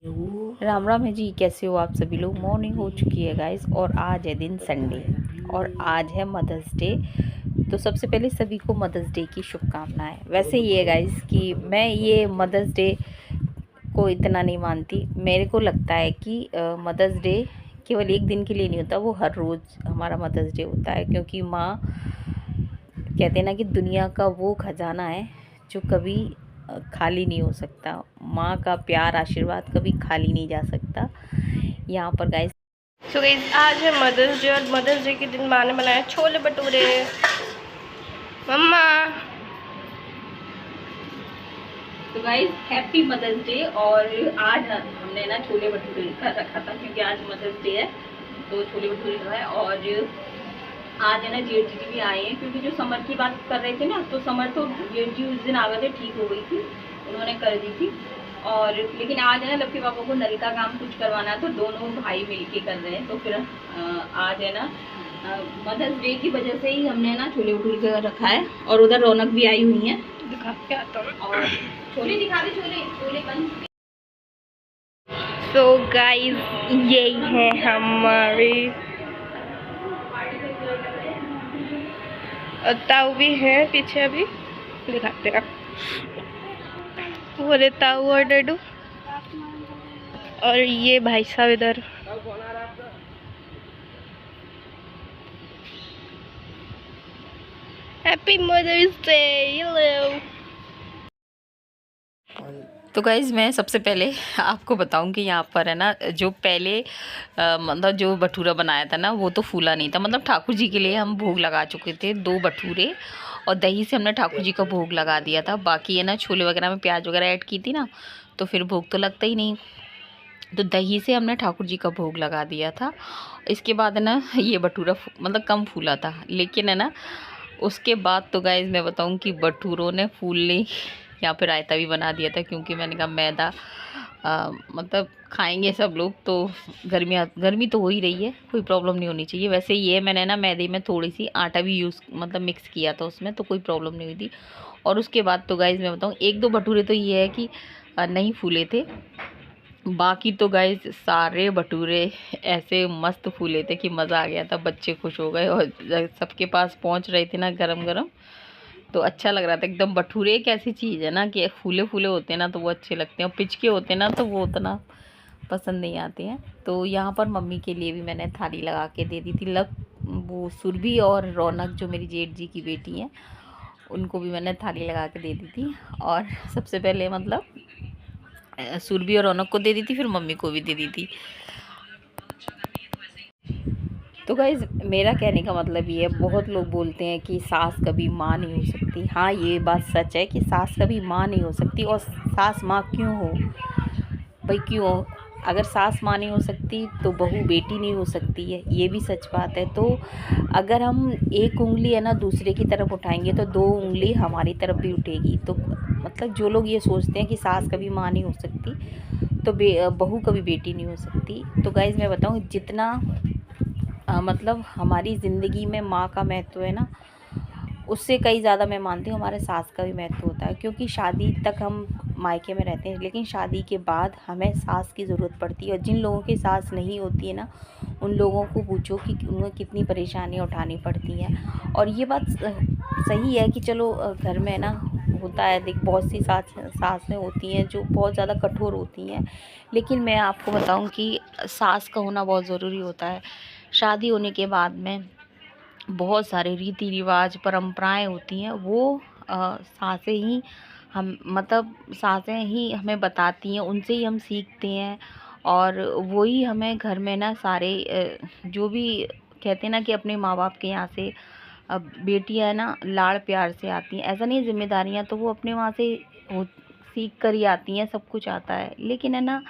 राम राम है जी। कैसे हो आप सभी लोग। मॉर्निंग हो चुकी है गाइस और आज है दिन संडे और आज है मदर्स डे। तो सबसे पहले सभी को मदर्स डे की शुभकामनाएं। वैसे ये है गाइस कि मैं ये मदर्स डे को इतना नहीं मानती। मेरे को लगता है कि मदर्स डे केवल एक दिन के लिए नहीं होता, वो हर रोज़ हमारा मदर्स डे होता है। क्योंकि माँ कहते हैं ना कि दुनिया का वो खजाना है जो कभी खाली नहीं हो सकता। माँ का प्यार आशीर्वाद कभी खाली नहीं जा सकता। यहाँ पर गाइस तो गाइस आज है मदर्स डे और मदर्स डे के दिन माँ ने बनाया छोले भटूरे। मम्मा तो गाइस हैप्पी मदर्स डे। और आज हमने ना छोले भटूरे का रखा था क्योंकि आज मदर्स डे है, तो छोले भटूरे का है। और आज है ना जेठ जी भी आए हैं, क्योंकि जो समर की बात कर रहे थे ना, तो समर तो जेठ जी उस दिन आ गए थे, ठीक हो गई थी, उन्होंने कर दी थी। और लेकिन आज है ना लक्की पापा को नल का काम कुछ करवाना है, तो दोनों भाई मिलके कर रहे हैं। तो फिर आज है ना मदर्स डे की वजह से ही हमने ना छोले भटूरे का रखा है। और उधर रौनक भी आई हुई है, दिखा के आता हूँ। और छोले दिखा दे। छोले छोले बन चुके। सो गाइस यही है हमारी ताऊ भी है पीछे, अभी दिखाते हैं। वो रे ताऊ और डडू, और ये भाई साहब इधर। Happy mother's day. हेलो। तो गाइज़ मैं सबसे पहले आपको बताऊं कि यहाँ पर है ना जो पहले मतलब जो भटूरा बनाया था ना, वो तो फूला नहीं था। मतलब ठाकुर जी के लिए हम भोग लगा चुके थे 2 भटूरे, और दही से हमने ठाकुर जी का भोग लगा दिया था। बाकी है ना छोले वगैरह में प्याज वगैरह ऐड की थी ना, तो फिर भोग तो लगता ही नहीं। तो दही से हमने ठाकुर जी का भोग लगा दिया था। इसके बाद है ना ये भटूरा मतलब कम फूला था, लेकिन है ना उसके बाद तो गाइज़ मैं बताऊं कि भटूरों ने फूलने यहाँ पे रायता भी बना दिया था। क्योंकि मैंने कहा मैदा मतलब खाएंगे सब लोग, तो गर्मी तो हो ही रही है, कोई प्रॉब्लम नहीं होनी चाहिए। वैसे ये मैंने ना मैदे में थोड़ी सी आटा भी यूज़ मतलब मिक्स किया था उसमें, तो कोई प्रॉब्लम नहीं हुई थी। और उसके बाद तो गाइज़ मैं बताऊँ 1-2 भटूरे तो ये है कि नहीं फूले थे। बाकी तो गाइस सारे भटूरे ऐसे मस्त फूले थे कि मज़ा आ गया था। बच्चे खुश हो गए और सबके पास पहुंच रहे थे ना गरम गरम, तो अच्छा लग रहा था एकदम। भटूरे एक ऐसी चीज़ है ना कि फूले फूले होते हैं ना तो वो अच्छे लगते हैं, और पिचके होते हैं ना तो वो उतना पसंद नहीं आते हैं। तो यहाँ पर मम्मी के लिए भी मैंने थाली लगा के दे दी थी। वो सुरभि और रौनक जो मेरी जेठ जी की बेटी हैं, उनको भी मैंने थाली लगा के दे दी थी। और सबसे पहले मतलब सुरभि और रौनक को दे दी थी, फिर मम्मी को भी दे दी थी। तो गाइज़ मेरा कहने का मतलब ये है, बहुत लोग बोलते हैं कि सास कभी माँ नहीं हो सकती। हाँ ये बात सच है कि सास कभी माँ नहीं हो सकती। और सास माँ क्यों हो भाई, क्यों हो? अगर सास माँ नहीं हो सकती तो बहू बेटी नहीं हो सकती है, ये भी सच बात है। तो अगर हम एक उंगली है ना दूसरे की तरफ उठाएंगे तो 2 उंगली हमारी तरफ भी उठेगी। तो मतलब जो लोग ये सोचते हैं कि सास कभी माँ नहीं हो सकती तो बहू कभी बेटी नहीं हो सकती। तो गाइज़ मैं बताऊँ जितना मतलब हमारी ज़िंदगी में माँ का महत्व है ना, उससे कई ज़्यादा मैं मानती हूँ हमारे सास का भी महत्व होता है। क्योंकि शादी तक हम मायके में रहते हैं, लेकिन शादी के बाद हमें सास की ज़रूरत पड़ती है। और जिन लोगों की सास नहीं होती है ना, उन लोगों को पूछो कि उन्हें कितनी परेशानियाँ उठानी पड़ती हैं। और ये बात सही है कि चलो घर में ना होता है, देख बहुत सी सासें होती हैं जो बहुत ज़्यादा कठोर होती हैं। लेकिन मैं आपको बताऊं कि सास का होना बहुत ज़रूरी होता है। शादी होने के बाद में बहुत सारे रीति रिवाज परंपराएं होती हैं, वो सासें ही हम मतलब सासें ही हमें बताती हैं, उनसे ही हम सीखते हैं। और वही हमें घर में ना सारे जो भी कहते हैं ना कि अपने माँ बाप के यहाँ से अब बेटियाँ ना लाड़ प्यार से आती हैं। ऐसा नहीं है, जिम्मेदारियाँ तो वो अपने वहाँ से हो सीख कर ही आती हैं, सब कुछ आता है। लेकिन है ना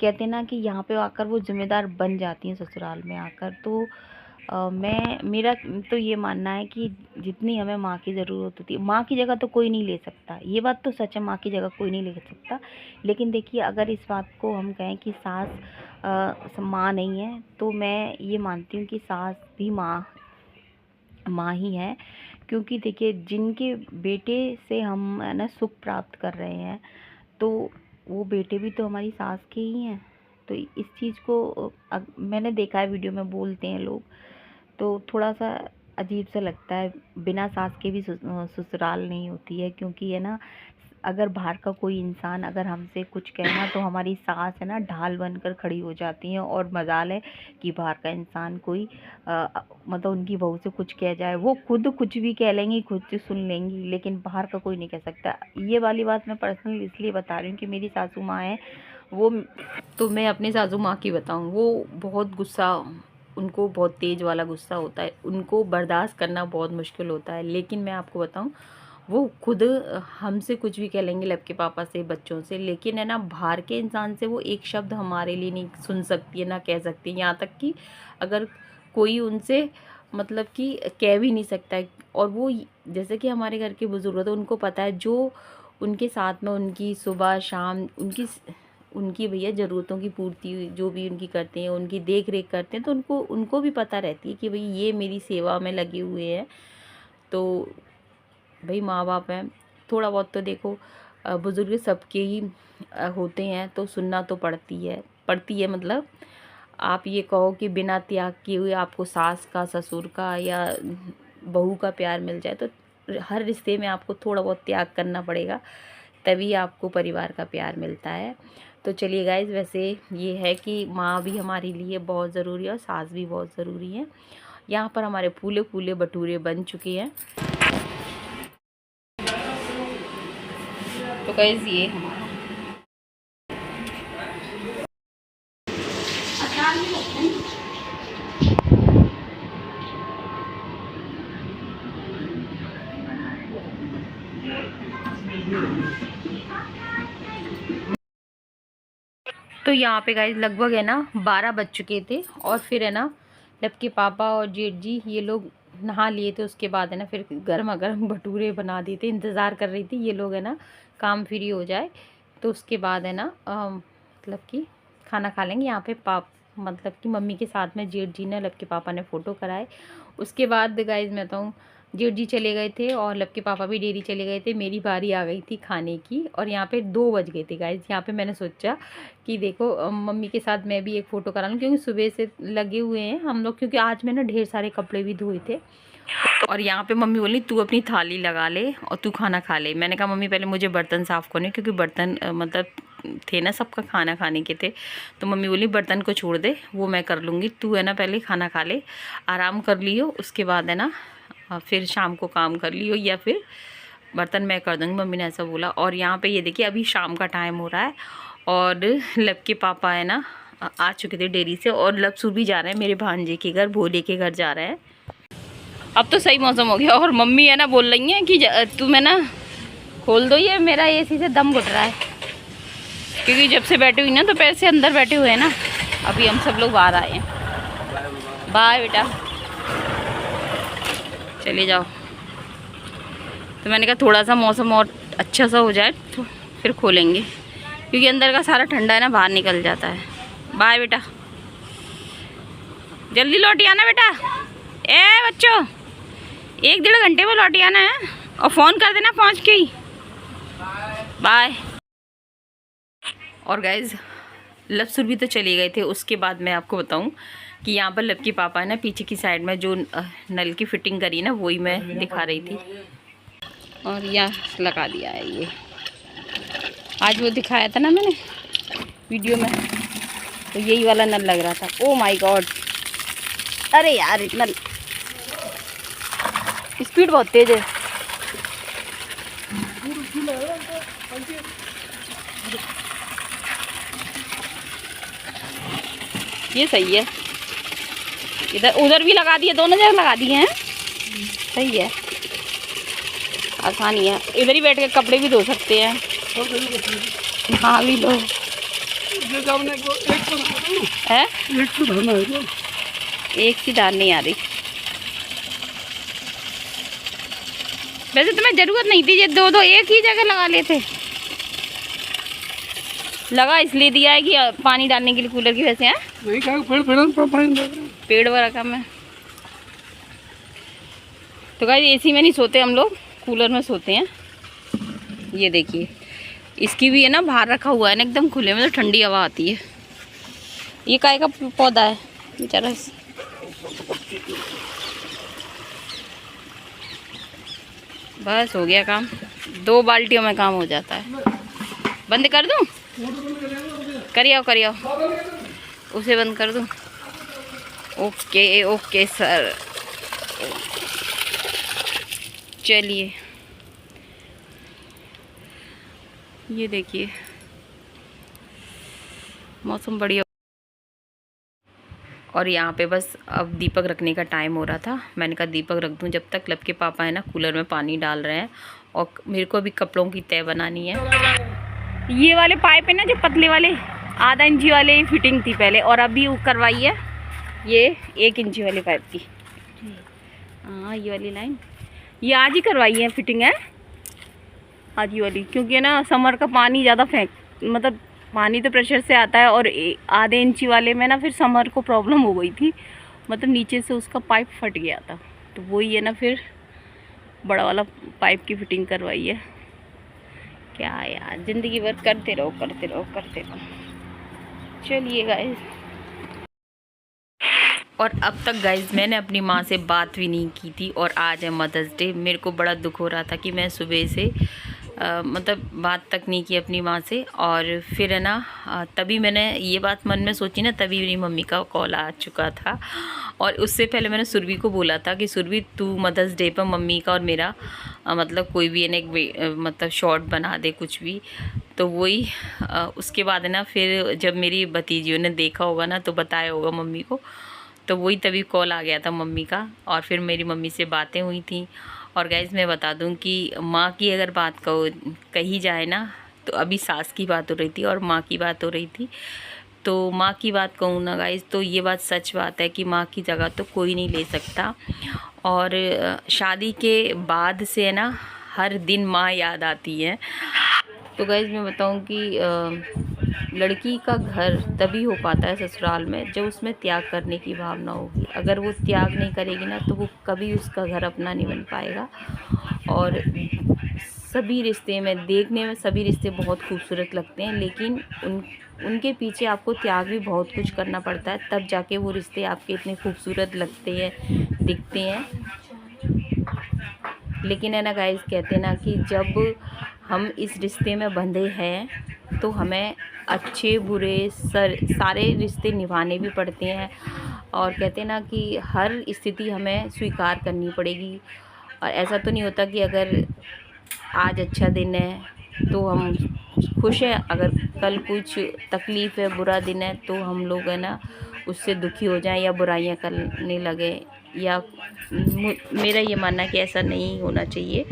कहते हैं ना कि यहाँ पे आकर वो जिम्मेदार बन जाती हैं ससुराल में आकर। तो मैं मेरा तो ये मानना है कि जितनी हमें माँ की ज़रूरत होती है, माँ की जगह तो कोई नहीं ले सकता, ये बात तो सच है, माँ की जगह कोई नहीं ले सकता। लेकिन देखिए अगर इस बात को हम कहें कि सास माँ नहीं है, तो मैं ये मानती हूँ कि सास भी माँ ही है। क्योंकि देखिए जिनके बेटे से हम है ना सुख प्राप्त कर रहे हैं, तो वो बेटे भी तो हमारी सास के ही हैं। तो इस चीज़ को मैंने देखा है वीडियो में बोलते हैं लोग, तो थोड़ा सा अजीब सा लगता है। बिना सास के भी ससुराल नहीं होती है, क्योंकि है ना, अगर बाहर का कोई इंसान अगर हमसे कुछ कहना तो हमारी सास है ना ढाल बनकर खड़ी हो जाती हैं। और मजाल है कि बाहर का इंसान कोई मतलब उनकी बहू से कुछ कह जाए, वो खुद कुछ भी कह लेंगी, खुद से सुन लेंगी, लेकिन बाहर का कोई नहीं कह सकता। ये वाली बात मैं पर्सनल इसलिए बता रही हूँ कि मेरी सासू माँ है वो, तो मैं अपनी सासू माँ की बताऊँ, वो बहुत गुस्सा, उनको बहुत तेज़ वाला गुस्सा होता है, उनको बर्दाश्त करना बहुत मुश्किल होता है। लेकिन मैं आपको बताऊँ, वो खुद हमसे कुछ भी कह लेंगे, लपके पापा से, बच्चों से, लेकिन है ना बाहर के इंसान से वो एक शब्द हमारे लिए नहीं सुन सकती है, ना कह सकती है। यहाँ तक कि अगर कोई उनसे मतलब कि कह भी नहीं सकता है। और वो जैसे कि हमारे घर के बुजुर्ग होते हैं, उनको पता है जो उनके साथ में उनकी सुबह शाम उनकी भैया ज़रूरतों की पूर्ति जो भी उनकी करते हैं, उनकी देख रेख करते हैं, तो उनको भी पता रहती है कि भाई ये मेरी सेवा में लगे हुए हैं। तो भाई माँ बाप हैं, थोड़ा बहुत तो देखो बुज़ुर्ग सबके ही होते हैं, तो सुनना तो पड़ती है। मतलब आप ये कहो कि बिना त्याग किए हुए आपको सास का, ससुर का या बहू का प्यार मिल जाए, तो हर रिश्ते में आपको थोड़ा बहुत त्याग करना पड़ेगा, तभी आपको परिवार का प्यार मिलता है। तो चलिए गाइज़, वैसे ये है कि माँ भी हमारे लिए बहुत ज़रूरी है और सास भी बहुत ज़रूरी है। यहाँ पर हमारे फूले फूले भटूरे बन चुके हैं। तो गाइज़ ये हमारा तो यहाँ पे गाइज लगभग है ना 12 बज चुके थे, और फिर है ना लपके पापा और जेठ जी ये लोग नहा लिए थे। उसके बाद है ना फिर गर्मा गर्म भटूरे बना दिए थे, इंतज़ार कर रही थी ये लोग है ना काम फ्री हो जाए, तो उसके बाद है ना मतलब कि खाना खा लेंगे। यहाँ पे मतलब कि मम्मी के साथ में जेठ जी ने, लपके पापा ने फ़ोटो कराए। उसके बाद गाइज मैं बताऊँ, जेठ जी चले गए थे और लपके पापा भी डेरी चले गए थे, मेरी बारी आ गई थी खाने की, और यहाँ पे 2 बज गए थे गाइज। यहाँ पे मैंने सोचा कि देखो मम्मी के साथ मैं भी एक फ़ोटो करा लूँ, क्योंकि सुबह से लगे हुए हैं हम लोग, क्योंकि आज मैंने ढेर सारे कपड़े भी धोए थे। और यहाँ पे मम्मी बोली तू अपनी थाली लगा ले और तू खाना खा ले। मैंने कहा मम्मी पहले मुझे बर्तन साफ़ करने, क्योंकि बर्तन मतलब थे ना सबका खाना खाने के थे। तो मम्मी बोली बर्तन को छोड़ दे, वो मैं कर लूँगी, तू है ना पहले खाना खा ले, आराम कर लियो, उसके बाद है ना फिर शाम को काम कर लियो, या फिर बर्तन मैं कर दूँगी, मम्मी ने ऐसा बोला। और यहाँ पे ये देखिए अभी शाम का टाइम हो रहा है, और लपके पापा है ना आ चुके थे डेरी से, और लपसू भी जा रहे हैं मेरे भांजे के घर, भोले के घर जा रहे हैं। अब तो सही मौसम हो गया, और मम्मी है ना बोल रही हैं कि तुम है ना खोल दो, ये मेरा एसी से दम घुट रहा है, क्योंकि जब से बैठे हुई ना तो पैर से अंदर बैठे हुए हैं ना। अभी हम सब लोग बाहर आए हैं। बाय बेटा, चले जाओ। तो मैंने कहा थोड़ा सा मौसम और अच्छा सा हो जाए तो फिर खोलेंगे, क्योंकि अंदर का सारा ठंडा है ना बाहर निकल जाता है। बाय बेटा, जल्दी लौट आना बेटा। ए बच्चों, 1-1.5 घंटे में लौट आना है, और फ़ोन कर देना पहुँच के ही। बाय। और गाइज लपसुर भी तो चले गए थे। उसके बाद मैं आपको बताऊं कि यहाँ पर लपकी पापा है ना पीछे की साइड में जो नल की फिटिंग करी ना, वही मैं दिखा रही थी, और यहाँ लगा दिया है ये। आज वो दिखाया था ना मैंने वीडियो में, तो यही वाला नल लग रहा था। ओ माय गॉड, अरे यार नल स्पीड बहुत तेज है। ये सही है, इधर उधर भी लगा दिए, दोनों जगह लगा दिए हैं, सही है, आसानी है। इधर ही बैठ के कपड़े भी धो सकते हैं। हाँ भी लो है, एक सी दाल नहीं आ रही। वैसे तुम्हें ज़रूरत नहीं थी, ये दो एक ही जगह लगा लेते। लगा इसलिए दिया है कि पानी डालने के लिए कूलर की वजह से। पेड़ वाला काम है। तो गाइस एसी में नहीं सोते हम लोग, कूलर में सोते हैं। ये देखिए इसकी भी है ना बाहर रखा हुआ है ना एकदम खुले में, तो ठंडी हवा आती है। ये काय का पौधा है बेचारा। बस हो गया काम, 2 बाल्टियों में काम हो जाता है। बंद कर दूं? करियो उसे बंद कर दूं? Okay okay sir. चलिए ये देखिए मौसम बढ़िया। और यहाँ पे बस अब दीपक रखने का टाइम हो रहा था। मैंने कहा दीपक रख दूँ जब तक लब के पापा है ना कूलर में पानी डाल रहे हैं, और मेरे को अभी कपड़ों की तय बनानी है। ये वाले पाइप है ना जो पतले वाले, आधा इंची वाले फिटिंग थी पहले, और अभी वो करवाई है ये 1 इंची वाली पाइप की। हाँ ये वाली लाइन ये आज ही करवाई है फिटिंग है, आज ही वाली, क्योंकि है ना समर का पानी ज़्यादा मतलब पानी तो प्रेशर से आता है, और आधे इंची वाले में ना फिर समर को प्रॉब्लम हो गई थी, मतलब नीचे से उसका पाइप फट गया था, तो वही है ना फिर बड़ा वाला पाइप की फिटिंग करवाई है। क्या यार ज़िंदगी भर करते रहो। चलिए गाइस। और अब तक गाइस मैंने अपनी माँ से बात भी नहीं की थी, और आज है मदर्स डे। मेरे को बड़ा दुख हो रहा था कि मैं सुबह से मतलब बात तक नहीं की अपनी माँ से। और फिर है ना तभी मैंने ये बात मन में सोची ना, तभी मेरी मम्मी का कॉल आ चुका था। और उससे पहले मैंने सुरभि को बोला था कि सुरभि तू मदर्स डे पर मम्मी का और मेरा मतलब कोई भी है ना एक मतलब शॉर्ट बना दे कुछ भी। तो वही उसके बाद है ना फिर जब मेरी भतीजियों ने देखा होगा ना तो बताया होगा मम्मी को, तो वही तभी कॉल आ गया था मम्मी का, और फिर मेरी मम्मी से बातें हुई थी। और गाइस मैं बता दूं कि माँ की अगर बात कही जाए ना, तो अभी सास की बात हो रही थी और माँ की बात हो रही थी। तो माँ की बात कहूँ ना गाइस, तो ये बात सच बात है कि माँ की जगह तो कोई नहीं ले सकता। और शादी के बाद से है ना हर दिन माँ याद आती है। तो गाइस मैं बताऊँ कि लड़की का घर तभी हो पाता है ससुराल में जब उसमें त्याग करने की भावना होगी। अगर वो त्याग नहीं करेगी ना तो वो कभी उसका घर अपना नहीं बन पाएगा। और सभी रिश्ते में देखने में सभी रिश्ते बहुत खूबसूरत लगते हैं, लेकिन उनके पीछे आपको त्याग भी बहुत कुछ करना पड़ता है, तब जाके वो रिश्ते आपके इतने खूबसूरत लगते हैं, दिखते हैं। लेकिन है ना गाइस, कहते हैं ना कि जब हम इस रिश्ते में बंधे हैं तो हमें अच्छे बुरे सारे रिश्ते निभाने भी पड़ते हैं। और कहते हैं ना कि हर स्थिति हमें स्वीकार करनी पड़ेगी। और ऐसा तो नहीं होता कि अगर आज अच्छा दिन है तो हम खुश हैं, अगर कल कुछ तकलीफ़ है, बुरा दिन है, तो हम लोग है ना उससे दुखी हो जाएं या बुराइयां करने लगे। या मेरा ये मानना है कि ऐसा नहीं होना चाहिए।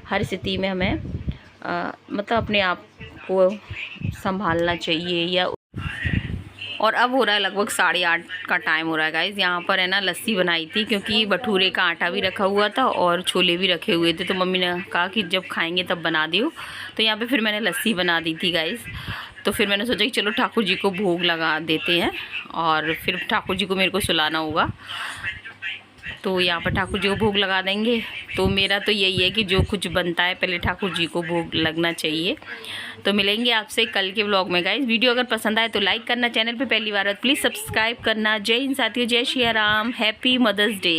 हर स्थिति में हमें मतलब अपने आप को संभालना चाहिए। या और अब हो रहा है लगभग 8:30 का टाइम हो रहा है गाइज़। यहाँ पर है ना लस्सी बनाई थी, क्योंकि भटूरे का आटा भी रखा हुआ था और छोले भी रखे हुए थे, तो मम्मी ने कहा कि जब खाएंगे तब बना दियो। तो यहाँ पे फिर मैंने लस्सी बना दी थी गाइज़। तो फिर मैंने सोचा कि चलो ठाकुर जी को भोग लगा देते हैं, और फिर ठाकुर जी को मेरे को सुलाना होगा, तो यहाँ पर ठाकुर जी को भोग लगा देंगे। तो मेरा तो यही है कि जो कुछ बनता है पहले ठाकुर जी को भोग लगना चाहिए। तो मिलेंगे आपसे कल के व्लॉग में गाइस। वीडियो अगर पसंद आए तो लाइक करना, चैनल पे पहली बार प्लीज़ सब्सक्राइब करना। जय हिंद साथियों, जय Shri Ram, happy mother's day.